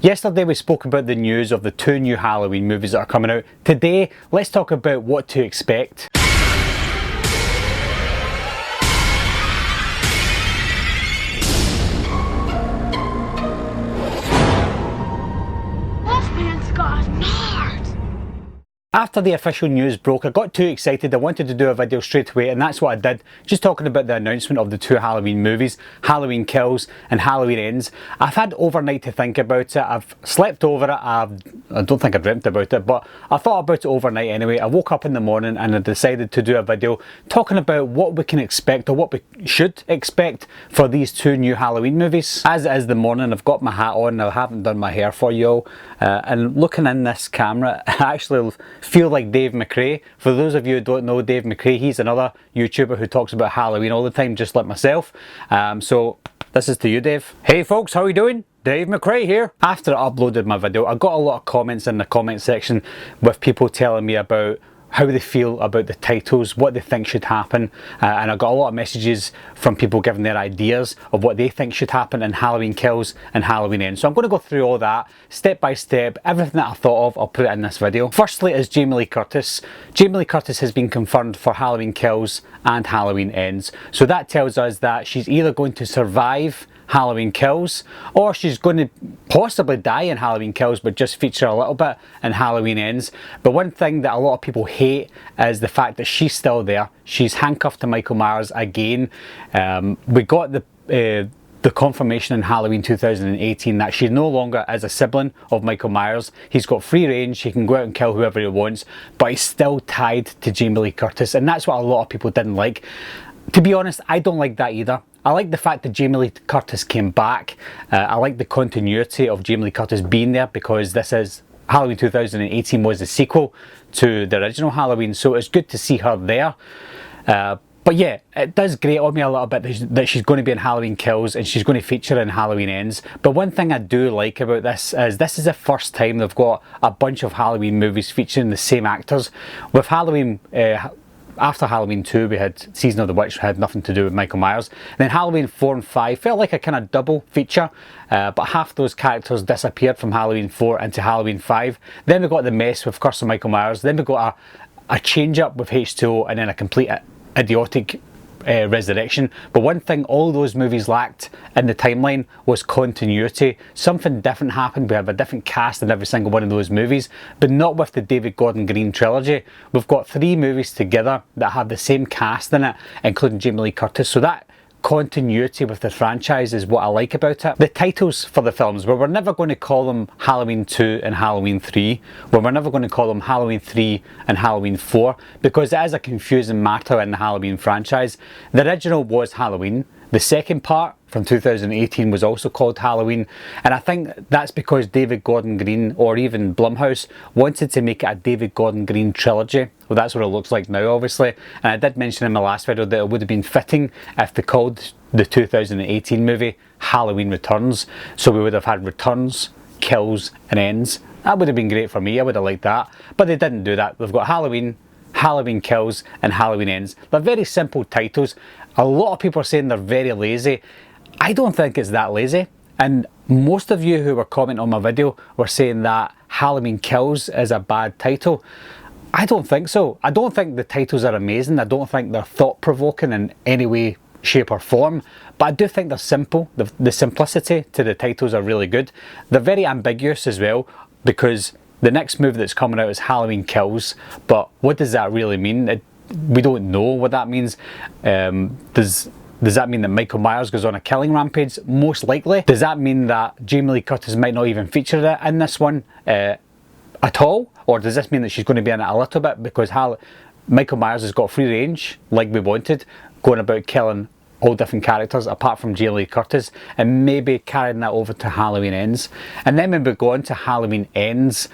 Yesterday we spoke about the news of the 2 new Halloween movies that are coming out. Today, let's talk about what to expect. After the official news broke, I got too excited. I wanted to do a video straight away, and that's what I did. Just talking about the announcement of the 2 Halloween movies, Halloween Kills and Halloween Ends. I've had overnight to think about it. I've slept over it. I don't think I dreamt about it, but I thought about it overnight anyway. I woke up in the morning and I decided to do a video talking about what we can expect, or what we should expect, for these 2 new Halloween movies. As it is the morning, I've got my hat on. I haven't done my hair for you all. And looking in this camera, I actually feel like Dave McRae. For those of you who don't know Dave McRae, he's another YouTuber who talks about Halloween all the time, just like myself. So this is to you, Dave. Hey folks, how are you doing? Dave McRae here. After I uploaded my video, I got a lot of comments in the comment section with people telling me about how they feel about the titles, what they think should happen, and I got a lot of messages from people giving their ideas of what they think should happen in Halloween Kills and Halloween Ends. So I'm going to go through all that step by step. Everything that I thought of, I'll put it in this video. Firstly is Jamie Lee Curtis. Jamie Lee Curtis has been confirmed for Halloween Kills and Halloween Ends. So that tells us that she's either going to survive Halloween Kills, or she's going to possibly die in Halloween Kills but just feature a little bit in Halloween Ends. But one thing that a lot of people hate is the fact that she's still there. She's handcuffed to Michael Myers again. We got the confirmation in Halloween 2018 that she no longer is a sibling of Michael Myers. He's got free range, he can go out and kill whoever he wants, but he's still tied to Jamie Lee Curtis, and that's what a lot of people didn't like. To be honest, I don't like that either. I like the fact that Jamie Lee Curtis came back. I like the continuity of Jamie Lee Curtis being there, because this is Halloween 2018 was the sequel to the original Halloween, so it's good to see her there. But yeah, it does grate on me a little bit that she's going to be in Halloween Kills and she's going to feature in Halloween Ends. But one thing I do like about this is the first time they've got a bunch of Halloween movies featuring the same actors. With Halloween, after Halloween 2 we had Season of the Witch, which had nothing to do with Michael Myers. And then Halloween 4 and 5 felt like a kind of double feature, but half those characters disappeared from Halloween 4 into Halloween 5. Then we got the mess with Curse of Michael Myers. Then we got a change up with H2O, and then a complete idiotic resurrection. But one thing all those movies lacked in the timeline was continuity. Something different happened. We have a different cast in every single one of those movies, but not with the David Gordon Green trilogy. We've got 3 movies together that have the same cast in it, including Jamie Lee Curtis. So that continuity with the franchise is what I like about it. The titles for the films, well, we're never going to call them Halloween 2 and Halloween 3. Well, we're never going to call them Halloween 3 and Halloween 4, because it is a confusing matter in the Halloween franchise. The original was Halloween. The second part from 2018 was also called Halloween, and I think that's because David Gordon Green, or even Blumhouse, wanted to make it a David Gordon Green trilogy. Well, that's what it looks like now, obviously. And I did mention in my last video that it would have been fitting if they called the 2018 movie Halloween Returns. So we would have had Returns, Kills and Ends. That would have been great for me. I would have liked that. But they didn't do that. They've got Halloween, Halloween Kills and Halloween Ends. They're very simple titles. A lot of people are saying they're very lazy. I don't think it's that lazy. And most of you who were commenting on my video were saying that Halloween Kills is a bad title. I don't think so. I don't think the titles are amazing. I don't think they're thought-provoking in any way, shape or form. But I do think they're simple. The simplicity to the titles are really good. They're very ambiguous as well, because the next movie that's coming out is Halloween Kills. But what does that really mean? We don't know what that means. Does that mean that Michael Myers goes on a killing rampage? Most likely. Does that mean that Jamie Lee Curtis might not even feature in this one at all? Or does this mean that she's going to be in it a little bit, because Michael Myers has got free range, like we wanted, going about killing all different characters apart from Jamie Lee Curtis, and maybe carrying that over to Halloween Ends. And then when we go on to Halloween Ends,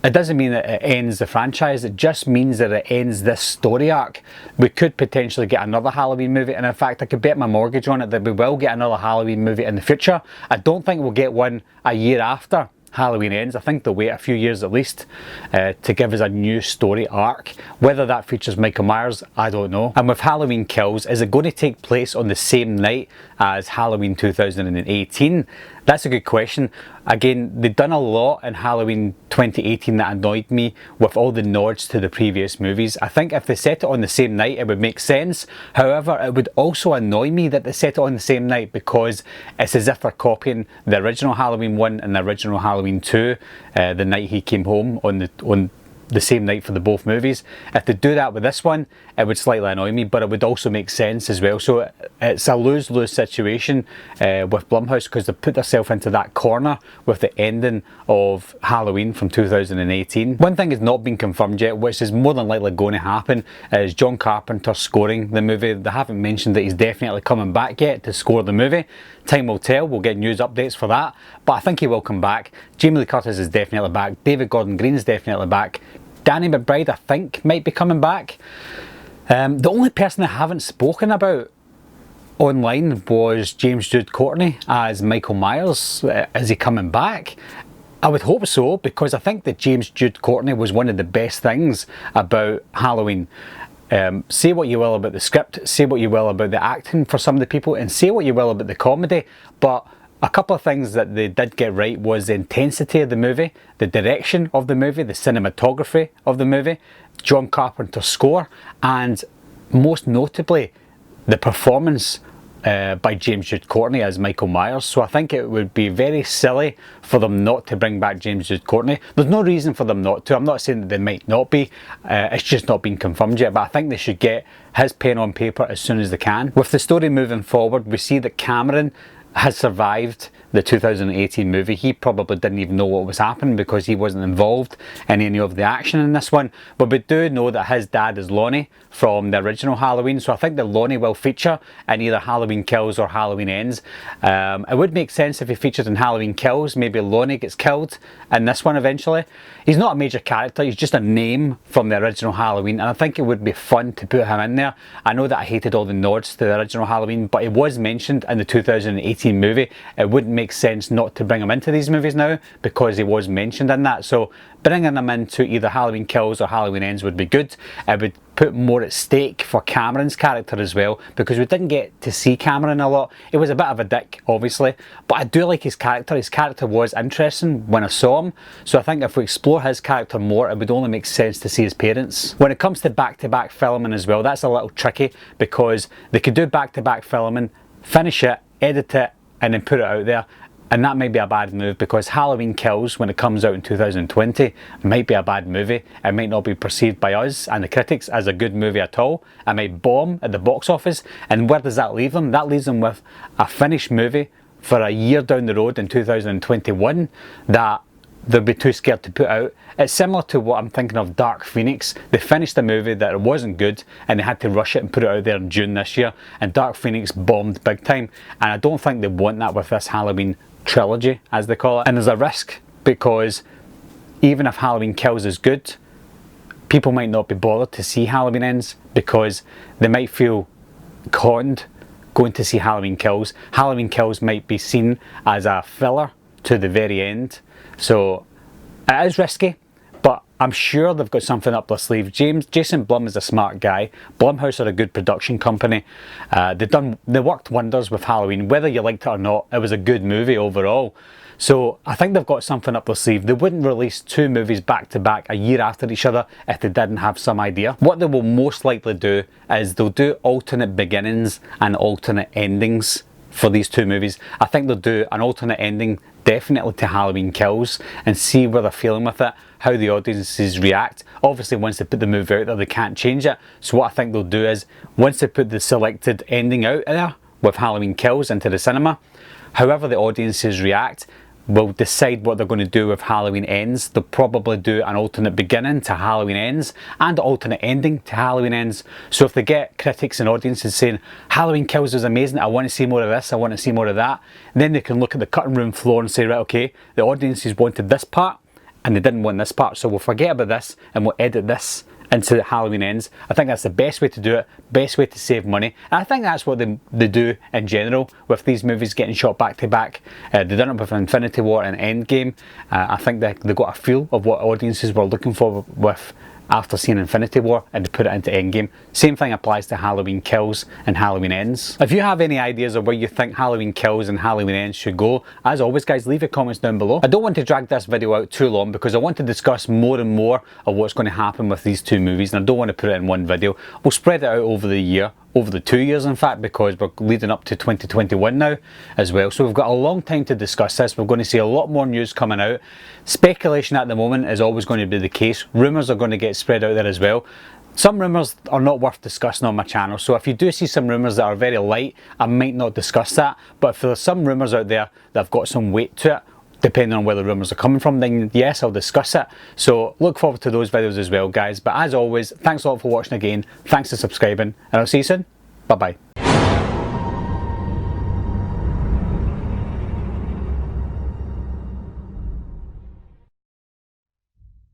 it doesn't mean that it ends the franchise, it just means that it ends this story arc. We could potentially get another Halloween movie, and in fact I could bet my mortgage on it that we will get another Halloween movie in the future. I don't think we'll get one a year after Halloween Ends. I think they'll wait a few years at least to give us a new story arc. Whether that features Michael Myers, I don't know. And with Halloween Kills, is it going to take place on the same night as Halloween 2018? That's a good question. Again, they've done a lot in Halloween 2018 that annoyed me with all the nods to the previous movies. I think if they set it on the same night, it would make sense. However, it would also annoy me that they set it on the same night, because it's as if they're copying the original Halloween 1 and the original Halloween 2, the night he came home on the same night for the both movies. If they do that with this one, it would slightly annoy me, but it would also make sense as well. So it's a lose-lose situation with Blumhouse, because they put themselves into that corner with the ending of Halloween from 2018. One thing has not been confirmed yet, which is more than likely going to happen, is John Carpenter scoring the movie. They haven't mentioned that he's definitely coming back yet to score the movie. Time will tell, we'll get news updates for that, but I think he will come back. Jamie Lee Curtis is definitely back, David Gordon Green's definitely back, Danny McBride I think might be coming back. The only person I haven't spoken about online was James Jude Courtney as Michael Myers. Is he coming back? I would hope so, because I think that James Jude Courtney was one of the best things about Halloween. Say what you will about the script, say what you will about the acting for some of the people, and say what you will about the comedy, but a couple of things that they did get right was the intensity of the movie, the direction of the movie, the cinematography of the movie, John Carpenter's score, and most notably the performance by James Jude Courtney as Michael Myers. So I think it would be very silly for them not to bring back James Jude Courtney. There's no reason for them not to. I'm not saying that they might not be. It's just not been confirmed yet, but I think they should get his pen on paper as soon as they can. With the story moving forward, we see that Cameron has survived the 2018 movie. He probably didn't even know what was happening because he wasn't involved in any of the action in this one, but we do know that his dad is Lonnie from the original Halloween, so I think that Lonnie will feature in either Halloween Kills or Halloween Ends. It would make sense if he featured in Halloween Kills. Maybe Lonnie gets killed in this one eventually. He's not a major character, he's just a name from the original Halloween, and I think it would be fun to put him in there. I know that I hated all the nods to the original Halloween, but he was mentioned in the 2018 movie. It wouldn't make sense not to bring him into these movies now, because he was mentioned in that. So bringing him into either Halloween Kills or Halloween Ends would be good. It would put more at stake for Cameron's character as well, because we didn't get to see Cameron a lot. He was a bit of a dick, obviously, but I do like his character. His character was interesting when I saw him, so I think if we explore his character more, it would only make sense to see his parents. When it comes to back-to-back filming as well, that's a little tricky, because they could do back-to-back filming, finish it, edit it, and then put it out there. And that might be a bad move, because Halloween Kills, when it comes out in 2020, might be a bad movie. It might not be perceived by us and the critics as a good movie at all. It might bomb at the box office. And where does that leave them? That leaves them with a finished movie for a year down the road in 2021 that they'll be too scared to put out. It's similar to what I'm thinking of Dark Phoenix. They finished a movie that it wasn't good and they had to rush it and put it out there in June this year, and Dark Phoenix bombed big time, and I don't think they want that with this Halloween trilogy, as they call it. And there's a risk, because even if Halloween Kills is good, people might not be bothered to see Halloween Ends, because they might feel conned going to see Halloween Kills. Halloween Kills might be seen as a filler to the very end. So it is risky, but I'm sure they've got something up their sleeve. Jason Blum is a smart guy. Blumhouse are a good production company. They worked wonders with Halloween. Whether you liked it or not, it was a good movie overall. So I think they've got something up their sleeve. They wouldn't release two movies back to back a year after each other if they didn't have some idea. What they will most likely do is they'll do alternate beginnings and alternate endings for these two movies. I think they'll do an alternate ending definitely to Halloween Kills and see where they're feeling with it, how the audiences react. Obviously once they put the movie out there, they can't change it. So what I think they'll do is, once they put the selected ending out there with Halloween Kills into the cinema, however the audiences react will decide what they're going to do with Halloween Ends. They'll probably do an alternate beginning to Halloween Ends and an alternate ending to Halloween Ends. So if they get critics and audiences saying Halloween Kills is amazing, I want to see more of this, I want to see more of that, then they can look at the cutting room floor and say, right, okay, the audiences wanted this part and they didn't want this part, so we'll forget about this and we'll edit this into Halloween Ends. I think that's the best way to do it, best way to save money, and I think that's what they do in general with these movies getting shot back to back. They done it with Infinity War and Endgame. I think they got a feel of what audiences were looking for with after seeing Infinity War and put it into Endgame. Same thing applies to Halloween Kills and Halloween Ends. If you have any ideas of where you think Halloween Kills and Halloween Ends should go, as always guys, leave your comments down below. I don't want to drag this video out too long because I want to discuss more and more of what's going to happen with these two movies, and I don't want to put it in one video. We'll spread it out over the year, over the 2 years in fact, because we're leading up to 2021 now as well. So we've got a long time to discuss this. We're going to see a lot more news coming out. Speculation at the moment is always going to be the case. Rumours are going to get spread out there as well. Some rumours are not worth discussing on my channel, so if you do see some rumours that are very light, I might not discuss that. But if there are some rumours out there that have got some weight to it, depending on where the rumours are coming from, then yes, I'll discuss it. So look forward to those videos as well guys. But as always, thanks a lot for watching again, thanks for subscribing, and I'll see you soon. Bye bye.